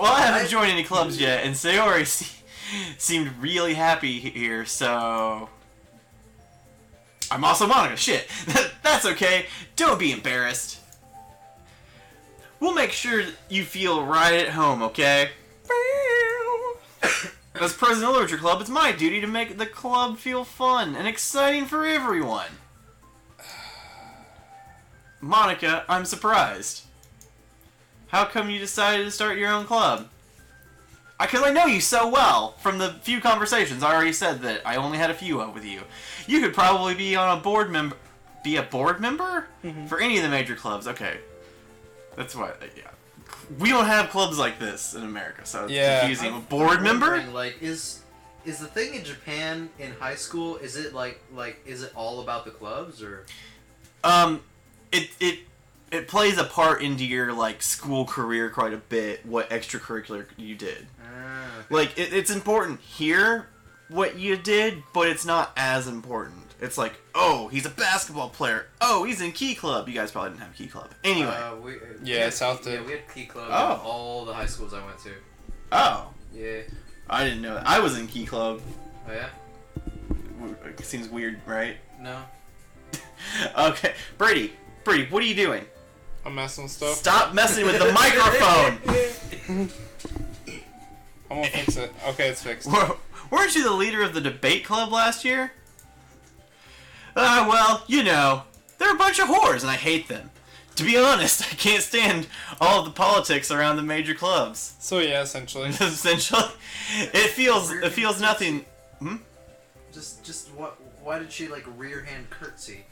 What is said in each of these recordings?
I haven't joined any clubs yet, and Sayori seemed really happy here, so... I'm also Monica, shit. That's okay, don't be embarrassed. We'll make sure you feel right at home, okay? As president of the Literature Club, it's my duty to make the club feel fun and exciting for everyone. Monica, I'm surprised. How come you decided to start your own club? Because I know you so well. From the few conversations, I already said that I only had a few with you. You could probably be on a board member. Be a board member? Mm-hmm. For any of the major clubs. Okay. That's what, yeah. We don't have clubs like this in America, so it's confusing. A board member? Like, is the thing in Japan in high school, is it is it all about the clubs, or? It plays a part into your, like, school career quite a bit, what extracurricular you did. Okay. Like, it's important here, what you did, but it's not as important. It's like, oh, he's a basketball player. Oh, he's in Key Club. You guys probably didn't have Key Club. Anyway. South did. Yeah, we had Key Club in all the high schools I went to. Oh. Yeah. I didn't know that. I was in Key Club. Oh, yeah? It seems weird, right? No. Okay. Brady, what are you doing? I'm messing with stuff. Stop messing with the microphone! I'm gonna fix it. Okay, it's fixed. Weren't you the leader of the debate club last year? Well, you know, they're a bunch of whores and I hate them. To be honest, I can't stand all of the politics around the major clubs. So yeah, essentially. Essentially. It feels nothing... Hmm? Why did she, like, rear hand curtsy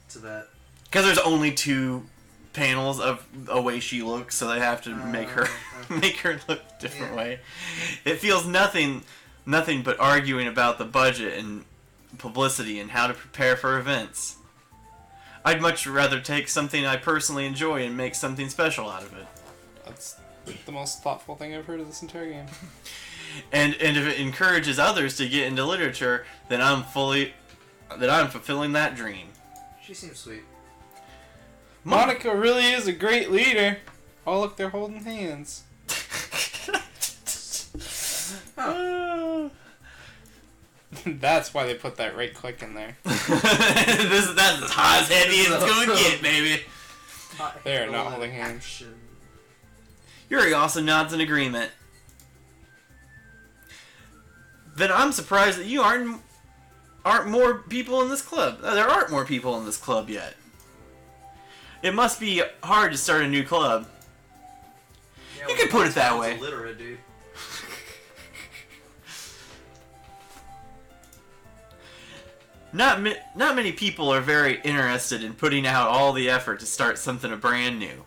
to that? Because there's only 2 panels of a way she looks, so they have to make her look a different way. It feels nothing but arguing about the budget and publicity and how to prepare for events. I'd much rather take something I personally enjoy and make something special out of it. That's the most thoughtful thing I've heard of this entire game. And if it encourages others to get into literature, then I'm fulfilling that dream. She seems sweet. Monica really is a great leader. Oh, look, they're holding hands. That's why they put that right click in there. That's as hot as heavy as it's going to get, baby. They are not holding hands. Yuri also nods in agreement. Then I'm surprised that you aren't more people in this club. There aren't more people in this club yet. It must be hard to start a new club. Yeah, you could put it that way. Illiterate, dude. Not many people are very interested in putting out all the effort to start something brand new.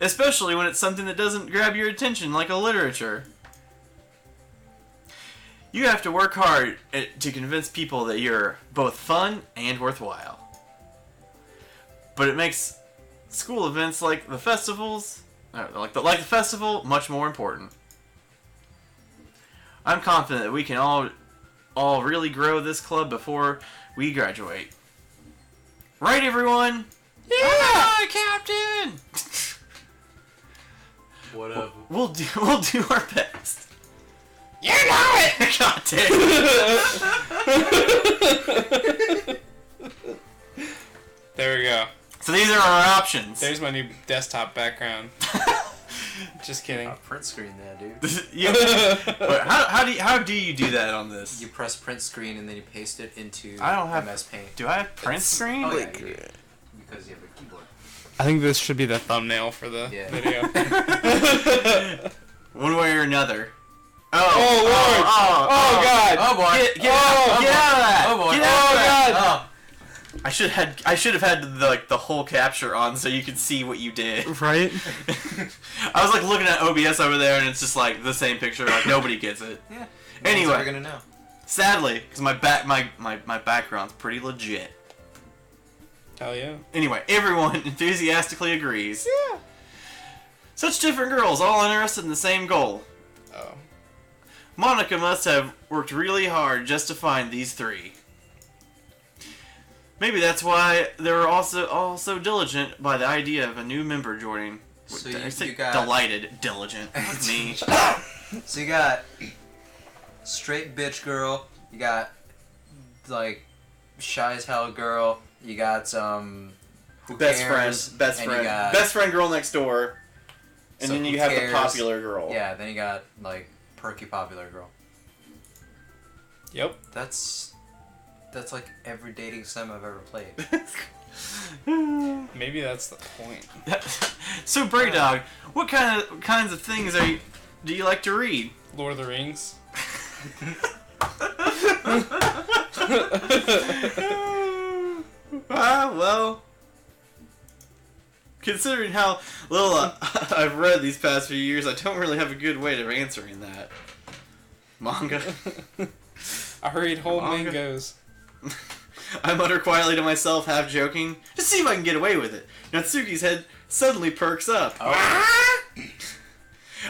Especially when it's something that doesn't grab your attention like a literature. You have to work hard to convince people that you're both fun and worthwhile. But it makes school events like the festivals, like the festival, much more important. I'm confident that we can all really grow this club before we graduate. Right, everyone? Yeah, Captain. Whatever. We'll do our best. You know it! God damn it. There we go. So these are our options. There's my new desktop background. Just kidding. Print screen there, dude. Yeah. But how do you do that on this? You press print screen and then you paste it into I don't have MS Paint. Do I have print screen? Oh, yeah, you do. Because you have a keyboard. I think this should be the thumbnail for the video. One way or another. Oh Lord! Oh God! Oh boy! Get out of that! Oh boy! Get out of that! God! I should have had the whole capture on so you could see what you did. Right? I was like looking at OBS over there and it's just like the same picture. Like nobody gets it. Yeah. Anyway, no one's ever gonna know. Sadly, because my background's pretty legit. Hell yeah. Anyway, everyone enthusiastically agrees. Yeah. Such different girls, all interested in the same goal. Oh. Monica must have worked really hard just to find these 3. Maybe that's why they were also diligent by the idea of a new member joining. So Did I say you got delighted, diligent. That's me. So you got straight bitch girl. You got like shy as hell girl. You got who Best cares, friend, best and you friend, got- best friend girl next door, and So then who you have cares? the popular girl. Yeah, then you got like perky popular girl. Yep. That's like every dating sim I've ever played. Maybe that's the point. So, Bray Dog, what kinds of things do you like to read? Lord of the Rings. Well, considering how little I've read these past few years, I don't really have a good way of answering that. Manga. I read whole Manga. mangoes. I mutter quietly to myself, half joking, just see if I can get away with it. Natsuki's head suddenly perks up. Oh.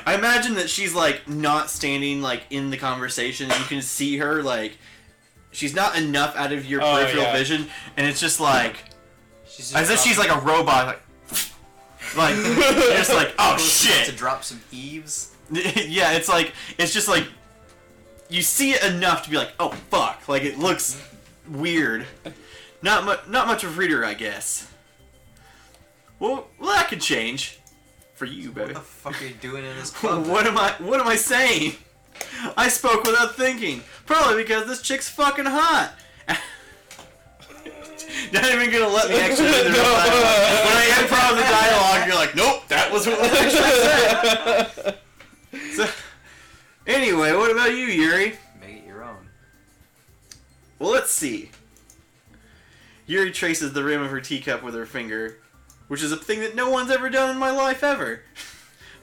I imagine that she's like not standing like in the conversation. You can see her like she's not enough out of your peripheral vision, and it's just like as if she's like a robot. Like you're just like, oh shit! To drop some eaves. Yeah, it's just like you see it enough to be like, oh fuck! Like it looks weird. Not much of a reader, I guess. Well, that could change for you, baby. What the fuck are you doing in this club? What am I saying? I spoke without thinking. Probably because this chick's fucking hot. Not even gonna let me actually read the real dialogue. When I improv the dialogue, you're like, nope, that was what was actually said. So, anyway, what about you, Yuri? Make it your own. Well, let's see. Yuri traces the rim of her teacup with her finger, which is a thing that no one's ever done in my life ever.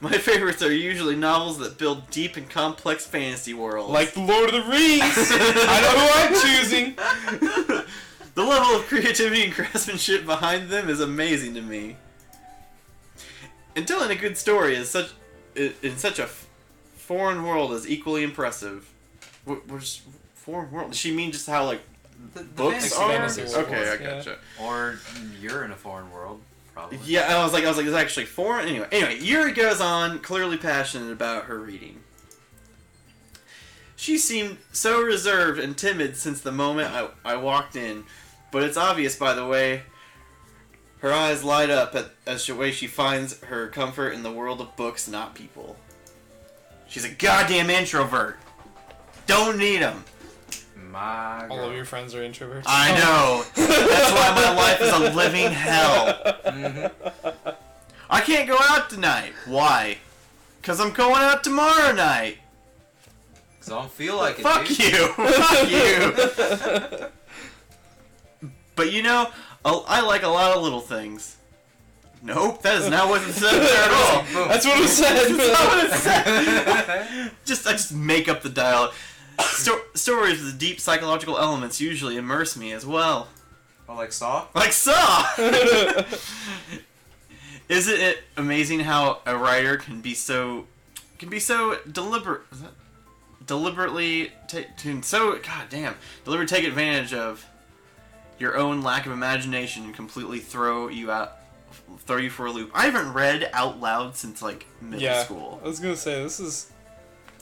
My favorites are usually novels that build deep and complex fantasy worlds. Like the Lord of the Rings! I know who I'm choosing! The level of creativity and craftsmanship behind them is amazing to me. And telling a good story in such a foreign world is equally impressive. Which foreign world? Does she mean just how like The books fantasy are? world, Okay, I yeah. gotcha. Or you're in a foreign world, probably. Yeah, I was like, it's actually foreign. Anyway, Yuri goes on, clearly passionate about her reading. She seemed so reserved and timid since the moment I walked in, but it's obvious by the way her eyes light up as the way she finds her comfort in the world of books, not people. She's a goddamn introvert. Don't need them. My All girl. of your friends are introverts. I know. That's why my life is a living hell. Mm-hmm. I can't go out tonight. Why? Because I'm going out tomorrow night. Cause I don't feel like it, Fuck dude. you. Fuck you. But you know, I like a lot of little things. Nope, that is not what it said there at all. Boom. That's what it said! That's not what it said. I just make up the dialogue. Stories with deep psychological elements usually immerse me as well. Oh, like Saw? Like Saw! Isn't it amazing how a writer can be so deliberate? Is that deliberately deliberately take advantage of your own lack of imagination and completely throw you for a loop. I haven't read out loud since like middle school, I was gonna say, this is...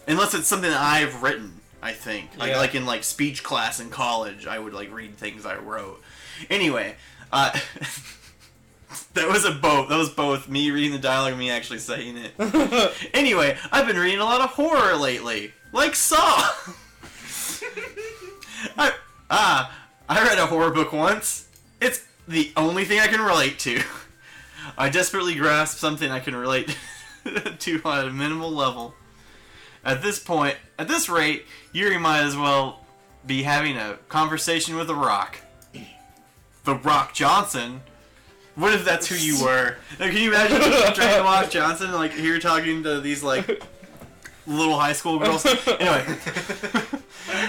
unless it's something that I've written. I think Yeah. like in like speech class in college, I would like read things I wrote. Anyway, that was both me reading the dialogue and me actually saying it. Anyway, I've been reading a lot of horror lately, like Saw. I read a horror book once. It's the only thing I can relate to. I desperately grasp something I can relate to on a minimal level. At this rate, Yuri might as well be having a conversation with The Rock. The Rock Johnson? What if that's who you were? Like, can you imagine trying to watch Johnson, like, here talking to these, like, little high school girls? Anyway.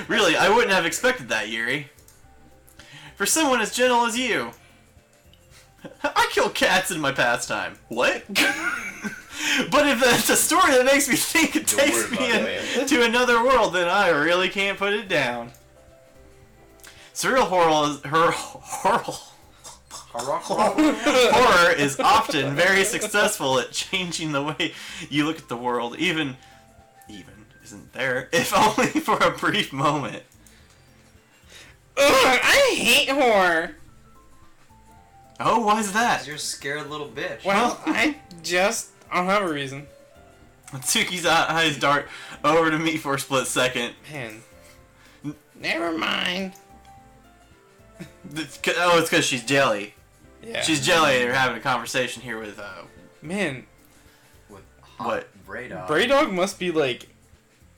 Really, I wouldn't have expected that, Yuri. For someone as gentle as you. I kill cats in my pastime. What? But if it's a story that makes me think it takes me to another world, then I really can't put it down. Surreal horror Horror is often very successful at changing the way you look at the world, even isn't there, if only for a brief moment. Ugh, I hate horror. Oh, why is that? You're a scared little bitch. Well, I don't have a reason. Tsuki's eyes dart over to me for a split second. Man. Never mind. It's because she's jelly. Yeah. She's jelly. They're having a conversation here with, Man, With What? Bray Dog. Bray Dog must be like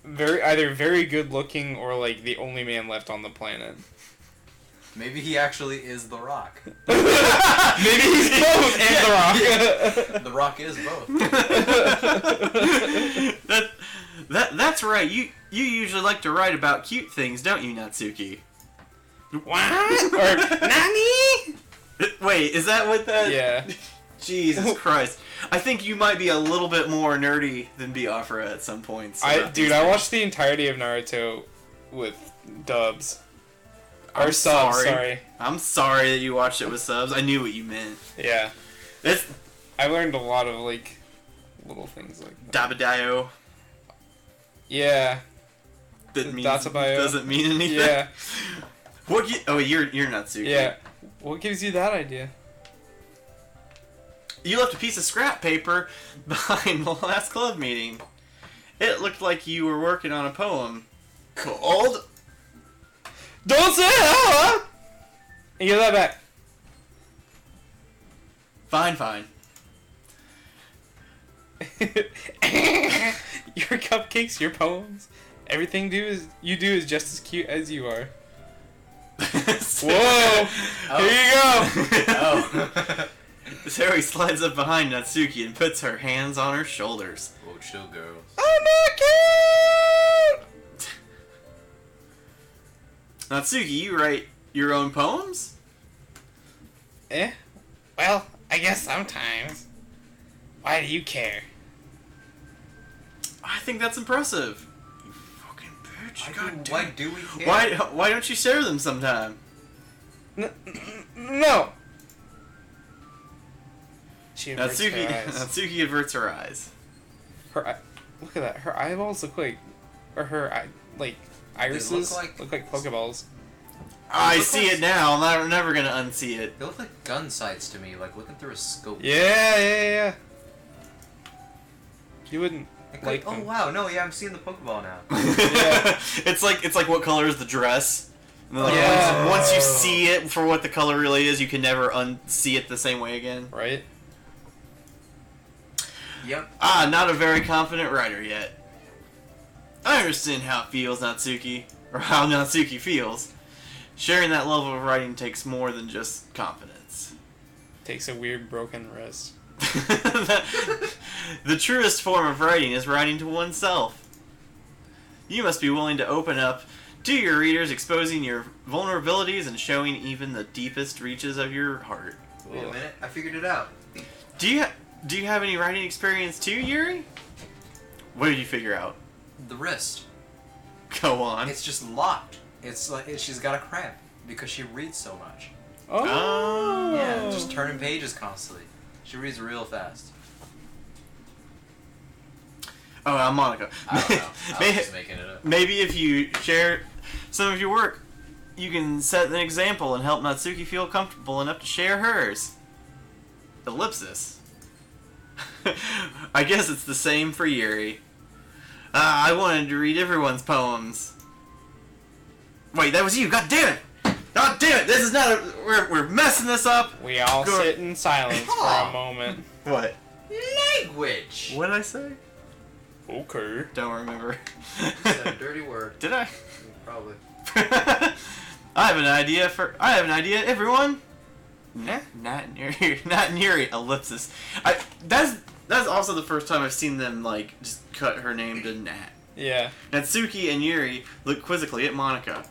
either very good looking or like the only man left on the planet. Maybe he actually is The Rock. Maybe he's both and The Rock. The Rock is both. That's right. You usually like to write about cute things, don't you, Natsuki? What? Or Nani? Wait, is that what that? Yeah. Jesus Christ. I think you might be a little bit more nerdy than Biafra at some points. I watched the entirety of Naruto with dubs. I'm Or subs, sorry. sorry. I'm sorry that you watched it with subs. I knew what you meant. Yeah. It's I learned a lot of like little things like that. Dabadayo. Yeah. That means Databayo. doesn't mean anything. Yeah. What? You're Natsuki. Yeah. What gives you that idea? You left a piece of scrap paper behind the last club meeting. It looked like you were working on a poem called. Don't say that! Huh? And give that back. Fine. Your cupcakes, your poems, everything you do is just as cute as you are. Whoa! Here you go. Oh. So he slides up behind Natsuki and puts her hands on her shoulders. Oh, chill, girls. I'm not cute. Natsuki, you write your own poems? Well, I guess sometimes. Why do you care? I think that's impressive. You fucking bitch. Why do we care? Why don't you share them sometime? No. She averts her eyes. Natsuki averts her eyes. Look at that. Her eyeballs look like, or her irises look like Pokeballs. I see it now. I'm never gonna unsee it. They look like gun sights to me, like looking through a scope. Yeah. You wouldn't like oh them. wow, no, yeah, I'm seeing the Pokeball now. Yeah. It's like what color is the dress? And then, like, Yeah. once you see it for what the color really is, you can never unsee it the same way again. Right? Yep. Not a very confident writer yet. I understand how it feels, Natsuki. Or how Natsuki feels. Sharing that level of writing takes more than just confidence. Takes a weird broken wrist. The truest form of writing is writing to oneself. You must be willing to open up to your readers, exposing your vulnerabilities and showing even the deepest reaches of your heart. Wait a minute, I figured it out. Do you have any writing experience too, Yuri? What did you figure out? The wrist. Go on. It's just locked. It's like she's got a cramp because she reads so much. Oh. Yeah, just turning pages constantly. She reads real fast. Oh, I'm Monica. I don't know. I was just making it up. Maybe if you share some of your work, you can set an example and help Natsuki feel comfortable enough to share hers. Ellipsis. I guess it's the same for Yuri. I wanted to read everyone's poems. Wait, that was you. God damn it! God damn it! This is not a... We're messing this up. We all Go- sit in silence for a moment. What? Language! What did I say? Okay. Don't remember. Said a dirty word. Did I? Probably. I have an idea, everyone. Not Yuri. Ellipsis. That's also the first time I've seen them like just cut her name to Nat. Yeah. Natsuki and Yuri look quizzically at Monica.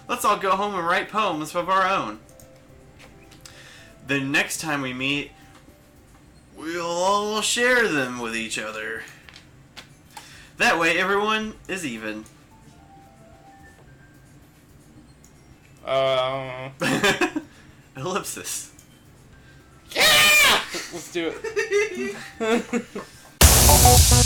Let's all go home and write poems of our own. The next time we meet, we'll all share them with each other. That way everyone is even. Ellipsis. Yeah! Let's do it.